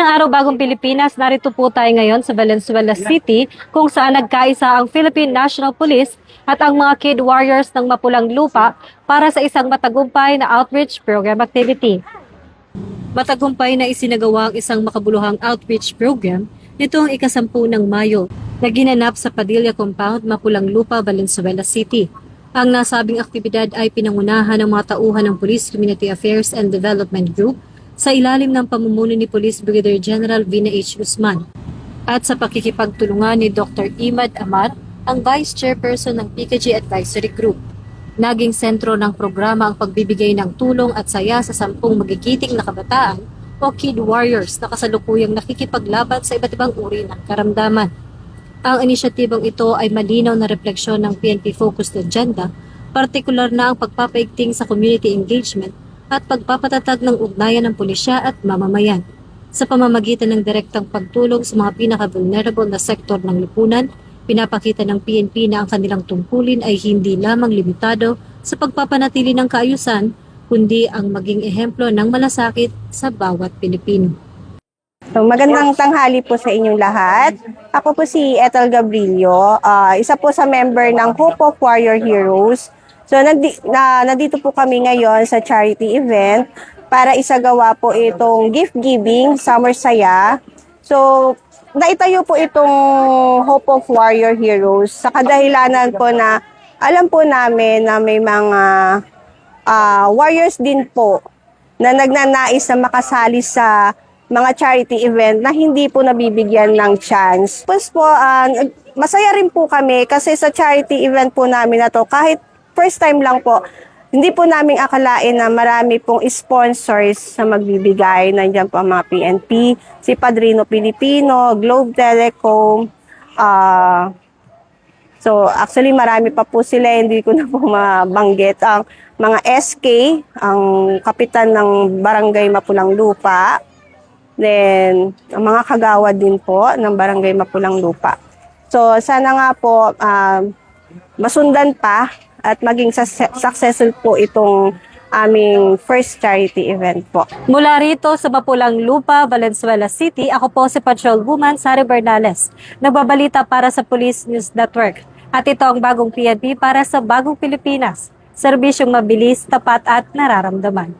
Magandang araw, Bagong Pilipinas. Narito po tayo ngayon sa Valenzuela City kung saan nagkaisa ang Philippine National Police at ang mga Kid Warriors ng Mapulang Lupa para sa isang matagumpay na outreach program activity. Matagumpay na isinagawa ang isang makabuluhang outreach program nitong ika-10 ng Mayo na ginanap sa Padilla Compound, Mapulang Lupa, Valenzuela City. Ang nasabing aktibidad ay pinangunahan ng mga tauhan ng Police Community Affairs and Development Group sa ilalim ng pamumuno ni Police Brigadier General Vina H. Guzman at sa pakikipagtulungan ni Dr. Imad Amar, ang Vice Chairperson ng PKG Advisory Group. Naging sentro ng programa ang pagbibigay ng tulong at saya sa 10 magigiting na kabataan o Kid Warriors na kasalukuyang nakikipaglaban sa iba't ibang uri ng karamdaman. Ang inisyatibong ito ay malinaw na refleksyon ng PNP-focused agenda, partikular na ang pagpapaigting sa community engagement at pagpapatatag ng ugnayan ng pulisya at mamamayan sa pamamagitan ng direktang pagtulong sa mga pinaka-vulnerable na sektor ng lipunan. Pinapakita ng PNP na ang kanilang tungkulin ay hindi lamang limitado sa pagpapanatili ng kaayusan, kundi ang maging ehemplo ng malasakit sa bawat Pilipino. So, magandang tanghali po sa inyong lahat. Ako po si Ethel Gabrillo, isa po sa member ng Hope of Warrior Heroes. So, nandito po kami ngayon sa charity event para isagawa po itong gift giving, Summer Saya. So, naitayo po itong Hope of Warrior Heroes sa kadahilanan po na alam po namin na may mga warriors din po na nagnanais na makasali sa mga charity event na hindi po nabibigyan ng chance. Plus po, masaya rin po kami kasi sa charity event po namin na to, kahit first time lang po, hindi po namin akalain na marami pong sponsors na magbibigay. Nandiyan po ang mga PNP, si Padrino Pilipino, Globe Telecom. So actually marami pa po sila, hindi ko na po mabanggit. Ang mga SK, ang kapitan ng Barangay Mapulang Lupa. Then, ang mga kagawad din po ng Barangay Mapulang Lupa. So, sana nga po masundan pa at maging successful po itong aming first charity event po. Mula rito sa Mapulang Lupa, Valenzuela City, ako po si Patrol Woman Sari Bernales, nagbabalita para sa Police News Network. At ito ang Bagong PNP para sa Bagong Pilipinas, serbisyong mabilis, tapat at nararamdaman.